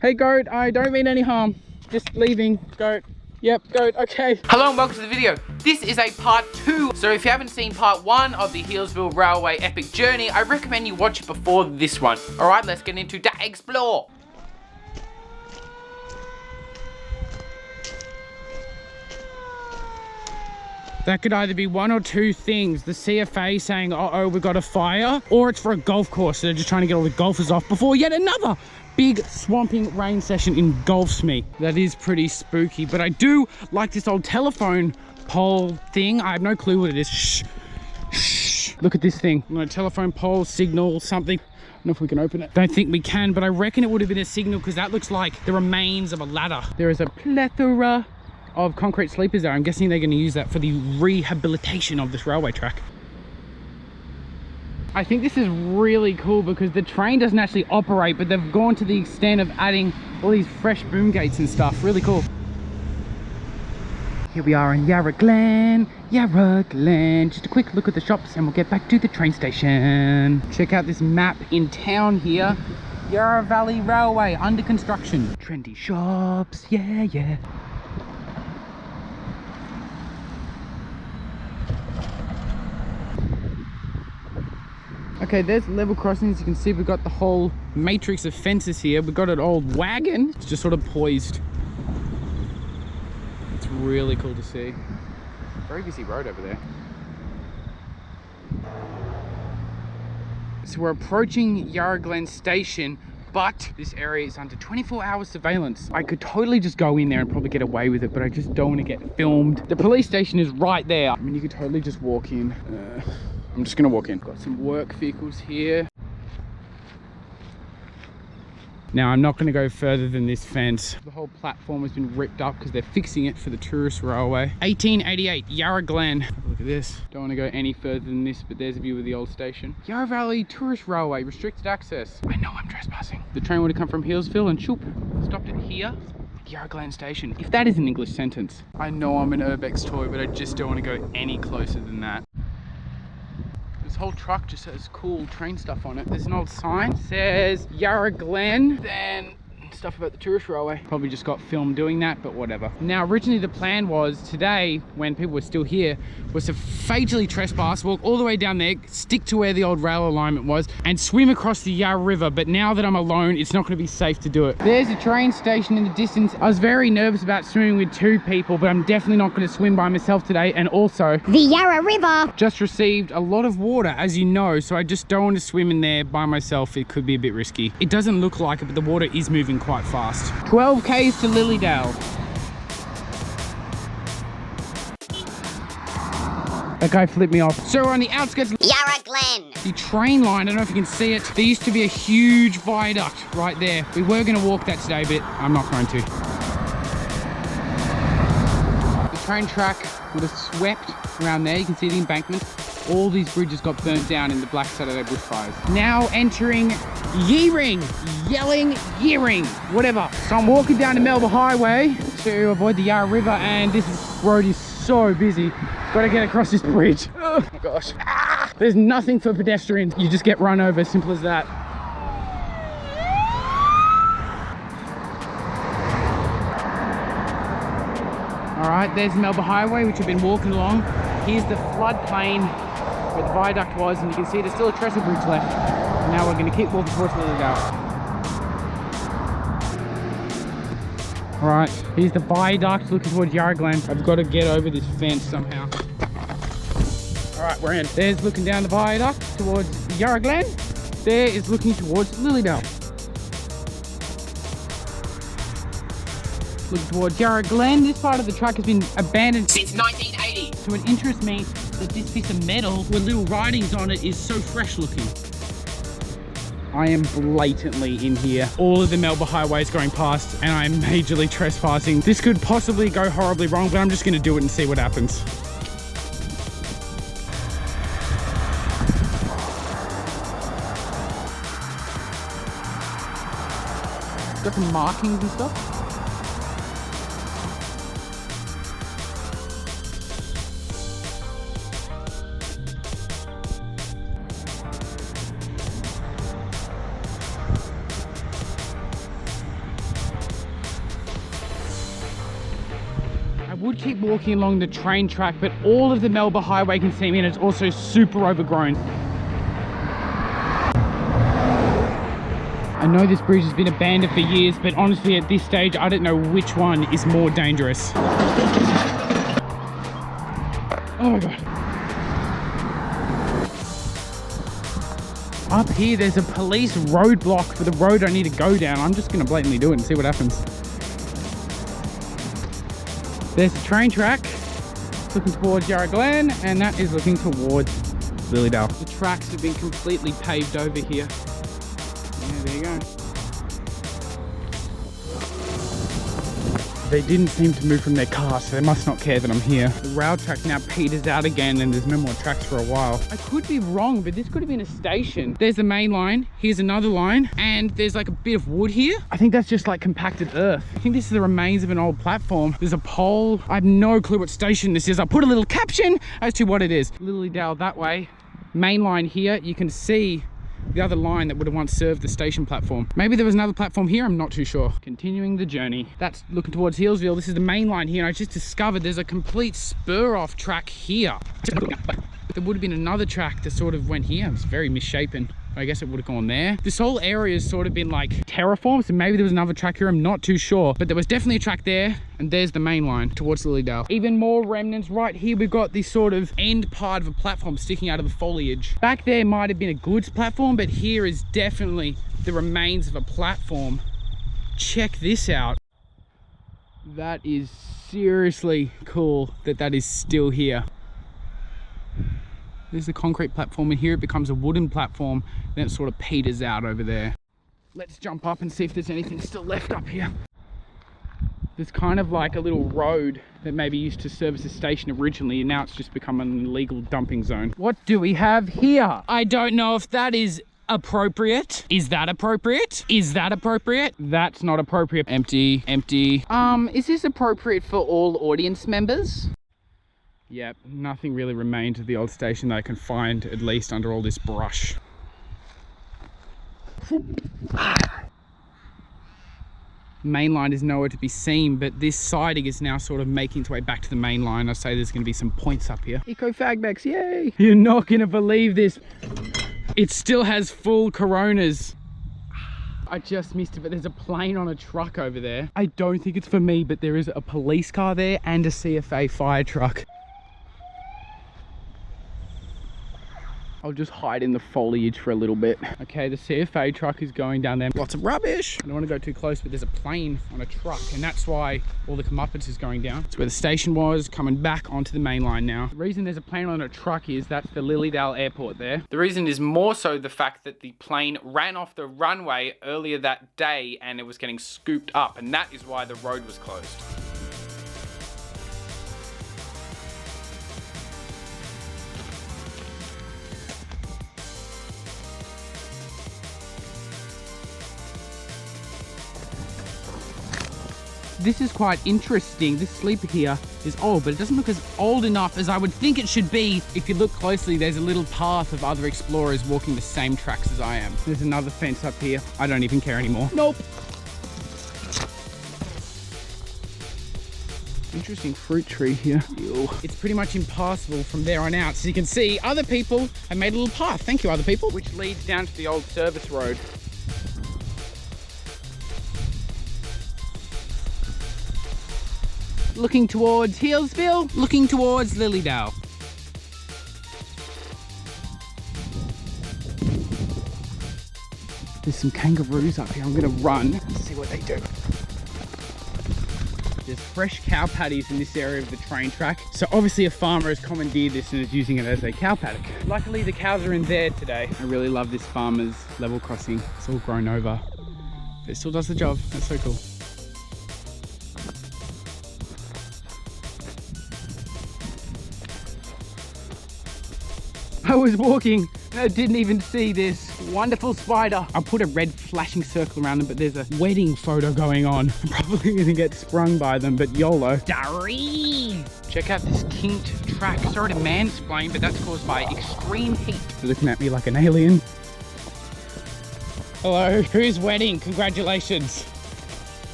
Hey goat, I don't mean any harm. Just leaving, goat. Yep, goat, okay. Hello and welcome to the video. This is a part 2. So if you haven't seen part 1 of the Healesville Railway epic journey, I recommend you watch it before this one. Alright, let's get into the explore. That could either be one or two things. The CFA saying, uh-oh, we got a fire, or it's for a golf course. So they're just trying to get all the golfers off before yet another big swamping rain session engulfs me. That is pretty spooky, but I do like this old telephone pole thing. I have no clue what it is. Shh, shh. Look at this thing. A telephone pole, signal, something. I don't know if we can open it. Don't think we can, but I reckon it would have been a signal because that looks like the remains of a ladder. There is a plethora of concrete sleepers there. I'm guessing they're going to use that for the rehabilitation of this railway track. I think this is really cool because the train doesn't actually operate, but they've gone to the extent of adding all these fresh boom gates and stuff. Really cool. Here we are in Yarra Glen. Yarra Glen. Just a quick look at the shops and we'll get back to the train station. Check out this map in town here. Yarra Valley Railway under construction. Trendy shops, yeah. Okay, there's level crossings. You can see we've got the whole matrix of fences here. We've got an old wagon. It's just sort of poised. It's really cool to see. Very busy road over there. So we're approaching Yarra Glen station, but this area is under 24-hour surveillance. I could totally just go in there and probably get away with it, but I just don't want to get filmed. The police station is right there. I mean, you could totally just walk in. I'm just gonna walk in. Got some work vehicles here. Now, I'm not gonna go further than this fence. The whole platform has been ripped up because they're fixing it for the tourist railway. 1888, Yarra Glen. Have a look at this. Don't wanna go any further than this, but there's a view of the old station. Yarra Valley Tourist Railway, restricted access. I know I'm trespassing. The train would have come from Healesville and shoop, stopped it here. Yarra Glen station. If that is an English sentence. I know I'm an urbex toy, but I just don't wanna go any closer than that. This whole truck just has cool train stuff on it. There's an old sign, says Yarra Glen, then stuff about the tourist railway. Probably just got filmed doing that, but whatever. Now, originally the plan was today, when people were still here, was to fatally trespass, walk all the way down there, stick to where the old rail alignment was, and swim across the Yarra River. But now that I'm alone, it's not going to be safe to do it. There's a train station in the distance. I was very nervous about swimming with two people, but I'm definitely not going to swim by myself today. And also, the Yarra River just received a lot of water, as you know, so I just don't want to swim in there by myself. It could be a bit risky. It doesn't look like it, but the water is moving quite fast. 12 k's to Lilydale. That guy flipped me off. So we're on the outskirts of Yarra Glen. the train line. I don't know if you can see it. There used to be a huge viaduct right there. We were going to walk that today, but I'm not going to. The train track would have swept around there. You can see the embankment. All these bridges got burnt down in the Black Saturday bushfires. Now entering Yeering, yelling Yeering, whatever. So I'm walking down the Melbourne Highway to avoid the Yarra River, and this road is so busy. Gotta get across this bridge. Oh my gosh. Ah, there's nothing for pedestrians. You just get run over, simple as that. All right, there's the Melbourne Highway, which we've been walking along. Here's the floodplain where the viaduct was, and you can see there's still a trestle bridge left. And now we're going to keep walking towards Lilydale. All right, here's the viaduct looking towards Yarra Glen. I've got to get over this fence somehow. All right, we're in. There's looking down the viaduct towards Yarra Glen. There is looking towards Lilydale. Looking towards Yarra Glen. This part of the track has been abandoned Since 1980. So it interests me that this piece of metal with little writings on it is so fresh looking. I am blatantly in here. All of the Melbourne highways going past and I'm majorly trespassing. This could possibly go horribly wrong, but I'm just gonna do it and see what happens. Got some markings and stuff. would keep walking along the train track, but all of the Melbourne Highway can see me, and it's also super overgrown. I know this bridge has been abandoned for years, but honestly at this stage I don't know which one is more dangerous. Oh my god. Up here there's a police roadblock for the road I need to go down. I'm just going to blatantly do it and see what happens. There's the train track. It's looking towards Yarra Glen, and that is looking towards Lilydale. The tracks have been completely paved over here. Yeah, there you go. They didn't seem to move from their car, so they must not care that I'm here. The rail track now peters out again, and there's no more tracks for a while. I could be wrong, but this could have been a station. There's the main line, here's another line, and there's like a bit of wood here. I think that's just like compacted earth. I think this is the remains of an old platform. There's a pole. I have no clue what station this is. I'll put a little caption as to what it is. Lilydale that way. Main line here, you can see the other line that would have once served the station platform. Maybe there was another platform here, I'm not too sure. Continuing the journey. That's looking towards Healesville. This is the main line here, and I just discovered there's a complete spur off track here. There would have been another track that sort of went here. It's very misshapen. I guess it would have gone there. This whole area has sort of been like terraformed, so maybe there was another track here, I'm not too sure. But there was definitely a track there, and there's the main line towards Lilydale. Even more remnants. Right here we've got this sort of end part of a platform sticking out of the foliage. Back there might have been a goods platform, but here is definitely the remains of a platform. Check this out. That is seriously cool that that is still here. There's the concrete platform, and here it becomes a wooden platform, then it sort of peters out over there. Let's jump up and see if there's anything still left up here. There's kind of like a little road that maybe used to service the station originally, and now it's just become an illegal dumping zone. What do we have here? I don't know if that is appropriate. Is that appropriate? Is that appropriate? That's not appropriate. Empty, empty. Is this appropriate for all audience members? Yep, nothing really remains of the old station that I can find, at least under all this brush. Main line is nowhere to be seen, but this siding is now sort of making its way back to the main line. I say there's going to be some points up here. Eco FAGBEXER, yay! You're not going to believe this. It still has full coronas. I just missed it, but there's a plane on a truck over there. I don't think it's for me, but there is a police car there and a CFA fire truck. I'll just hide in the foliage for a little bit. Okay, the CFA truck is going down there. Lots of rubbish. I don't want to go too close, but there's a plane on a truck, and that's why all the comeuppance is going down. It's where the station was, coming back onto the main line now. The reason there's a plane on a truck is that's the Lilydale airport there. The reason is more so the fact that the plane ran off the runway earlier that day and it was getting scooped up, and that is why the road was closed. This is quite interesting. This sleeper here is old, but it doesn't look as old enough as I would think it should be. If you look closely, there's a little path of other explorers walking the same tracks as I am. There's another fence up here. I don't even care anymore. Nope. Interesting fruit tree here. Ew. It's pretty much impassable from there on out. So you can see other people have made a little path. Thank you, other people. Which leads down to the old service road. Looking towards Healesville, looking towards Lilydale. There's some kangaroos up here. I'm gonna run and see what they do. There's fresh cow paddies in this area of the train track. So obviously a farmer has commandeered this and is using it as a cow paddock. Luckily the cows are in there today. I really love this farmer's level crossing. It's all grown over, but it still does the job. That's so cool. I was walking and I didn't even see this wonderful spider. I'll put a red flashing circle around them, but there's a wedding photo going on. I'm probably gonna get sprung by them, but YOLO. Dareen! Check out this kinked track. Sorry to mansplain, but that's caused by extreme heat. You're looking at me like an alien. Hello, whose wedding? Congratulations.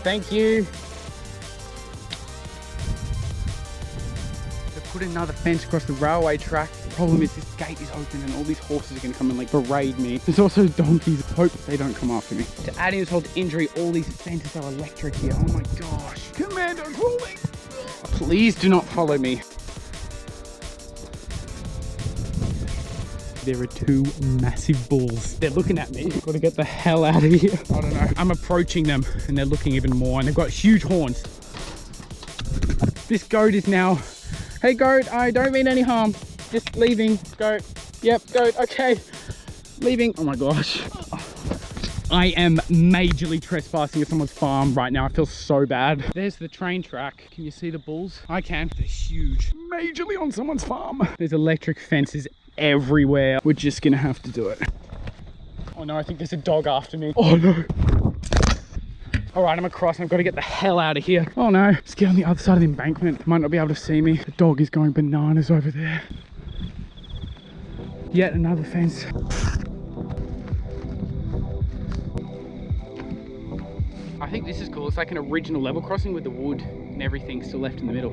Thank you. put another fence across the railway track. The problem is this gate is open and all these horses are going to come and like berate me. There's also donkeys. Hope they don't come after me. To add insult to injury, all these fences are electric here. Oh my gosh. Commando calling. Please do not follow me. There are two massive bulls. They're looking at me. Gotta get the hell out of here. I don't know. I'm approaching them and they're looking even more and they've got huge horns. This goat is now, hey goat, I don't mean any harm. Just leaving, goat. Yep, goat, okay. Leaving, oh my gosh. I am majorly trespassing at someone's farm right now. I feel so bad. There's the train track. Can you see the bulls? I can. They're huge. Majorly on someone's farm. There's electric fences everywhere. We're just gonna have to do it. Oh no, I think there's a dog after me. Oh no. All right, I'm across and I've got to get the hell out of here. Oh no, let's get on the other side of the embankment. Might not be able to see me. The dog is going bananas over there. Yet another fence. I think this is cool. It's like an original level crossing with the wood and everything still left in the middle.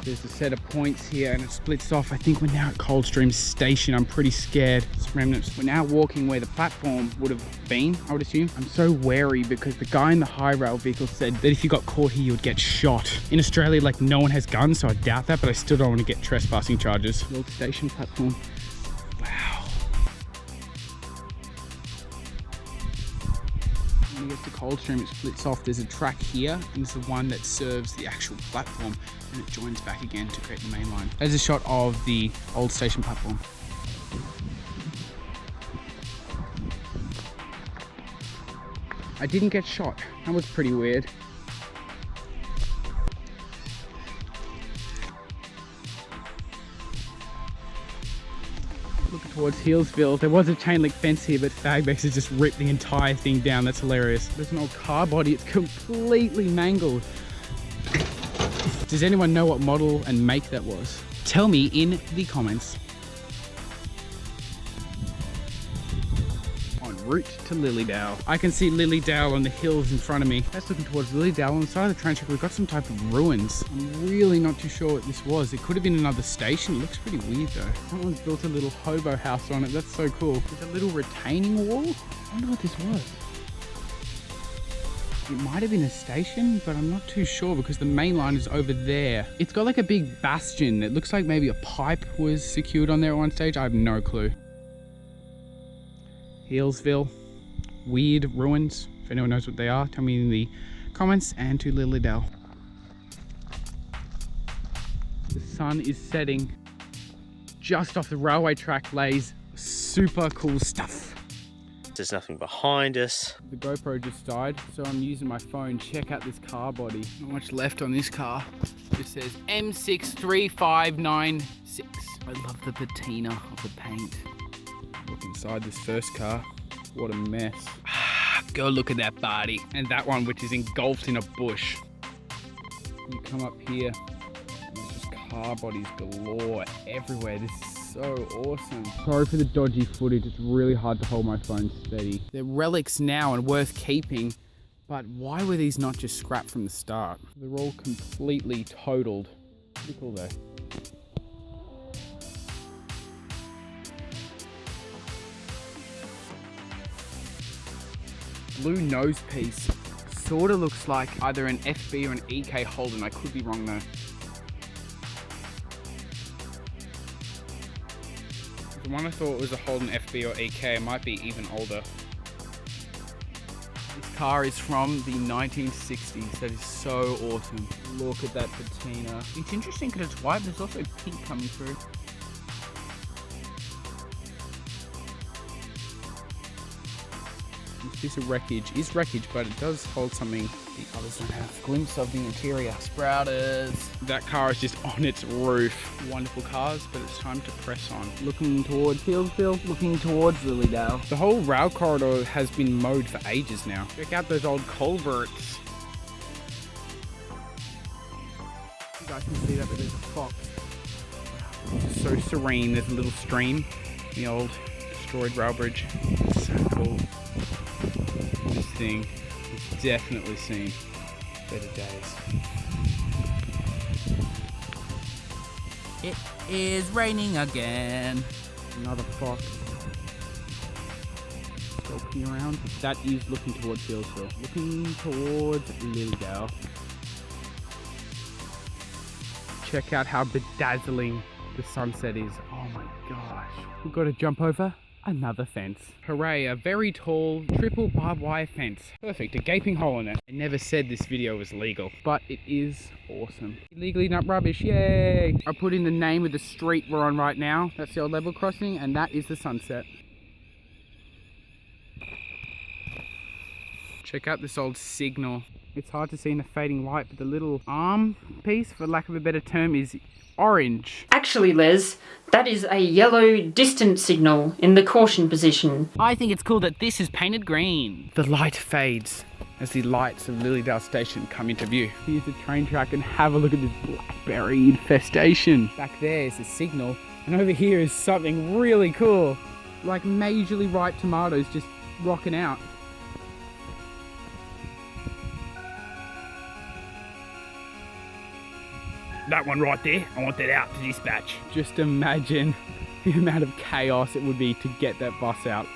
There's a set of points here and it splits off. I think we're now at Coldstream Station. I'm pretty scared. It's remnants. We're now walking where the platform would have been, I would assume. I'm so wary because the guy in the high rail vehicle said that if you got caught here, you would get shot. In Australia, like no one has guns, so I doubt that, but I still don't want to get trespassing charges. The old station platform. Wow. When it gets to Coldstream, it splits off. There's a track here, and it's the one that serves the actual platform. And it joins back again to create the main line. There's a shot of the old station platform. I didn't get shot. That was pretty weird. Looking towards Healesville. There was a chain link fence here, but FAGBEXER just ripped the entire thing down. That's hilarious. There's an old car body. It's completely mangled. Does anyone know what model and make that was? Tell me in the comments. En route to Lilydale. I can see Lilydale on the hills in front of me. That's looking towards Lilydale. On the side of the train track, we've got some type of ruins. I'm really not too sure what this was. It could have been another station. It looks pretty weird though. Someone's built a little hobo house on it. That's so cool. There's a little retaining wall. I wonder what this was. It might have been a station, but I'm not too sure because the main line is over there. It's got like a big bastion. It looks like maybe a pipe was secured on there at one stage. I have no clue. Healesville, weird ruins. If anyone knows what they are, tell me in the comments, and to Lilydale. The sun is setting. Just off the railway track lays super cool stuff. There's nothing behind us. The GoPro just died, so I'm using my phone. Check out this car body. Not much left on this car. It says M63596. I love the patina of the paint. Look inside this first car. What a mess. Go look at that body. And that one, which is engulfed in a bush. You come up here, and there's just car bodies galore everywhere. This is so awesome. Sorry for the dodgy footage. It's really hard to hold my phone steady. They're relics now and worth keeping, but why were these not just scrapped from the start? They're all completely totaled. Pretty cool though. Blue nose piece. Sort of looks like either an FB or an EK Holden. I could be wrong though. The one I thought was a Holden FB or EK, it might be even older. This car is from the 1960s. That is so awesome. Look at that patina. It's interesting because it's white, but there's also pink coming through. This piece of wreckage is wreckage, but it does hold something the others don't have. Glimpse of the interior. Sprouters. That car is just on its roof. Wonderful cars, but it's time to press on. Looking towards Healesville, looking towards Lilydale. The whole rail corridor has been mowed for ages now. Check out those old culverts. You guys can see that, but there's a fox. Wow. So serene. There's a little stream. The old destroyed rail bridge. So cool. This thing has definitely seen better days. It is raining again. Another fox. Looking around. That is looking towards Healesville. Looking towards Lilydale. Check out how bedazzling the sunset is. Oh my gosh. We've got to jump over another fence. Hooray, a very tall triple barbed wire fence. Perfect, a gaping hole in it. I never said this video was legal, but it is awesome. Illegally not rubbish, yay! I put in the name of the street we're on right now. That's the old level crossing, and that is the sunset. Check out this old signal. It's hard to see in the fading light, but the little arm piece, for lack of a better term, is orange. Actually, Les, that is a yellow distance signal in the caution position. I think it's cool that this is painted green. The light fades as the lights of Lilydale Station come into view. Here's the train track, and have a look at this blackberry infestation. Back there is a signal, and over here is something really cool. Like majorly ripe tomatoes just rocking out. That one right there, I want that out to dispatch. Just imagine the amount of chaos it would be to get that bus out.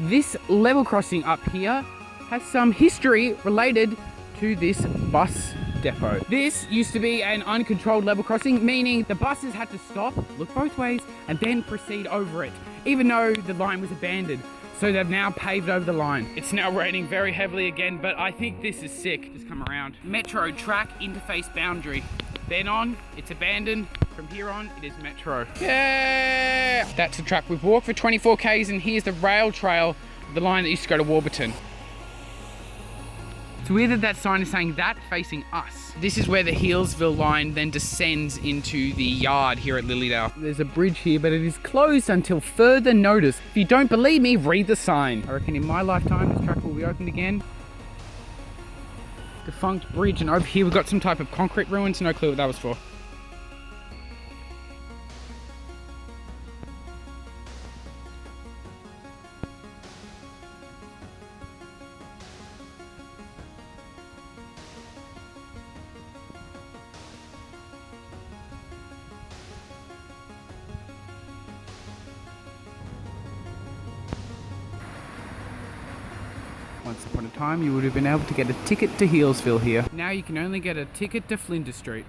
This level crossing up here has some history related to this bus depot. This used to be an uncontrolled level crossing, meaning the buses had to stop, look both ways, and then proceed over it, even though the line was abandoned. So they've now paved over the line. It's now raining very heavily again, but I think this is sick. Just come around. Metro track interface boundary. Then on, it's abandoned. From here on, it is Metro. Yeah! That's the track. We've walked for 24 Ks, and here's the rail trail, the line that used to go to Warburton. It's weird that that sign is saying that facing us. This is where the Healesville line then descends into the yard here at Lilydale. There's a bridge here, but it is closed until further notice. If you don't believe me, read the sign. I reckon in my lifetime, this track will be opened again. Defunct bridge, and over here we've got some type of concrete ruins. No clue what that was for. Once upon a time, you would have been able to get a ticket to Healesville here. Now you can only get a ticket to Flinders Street.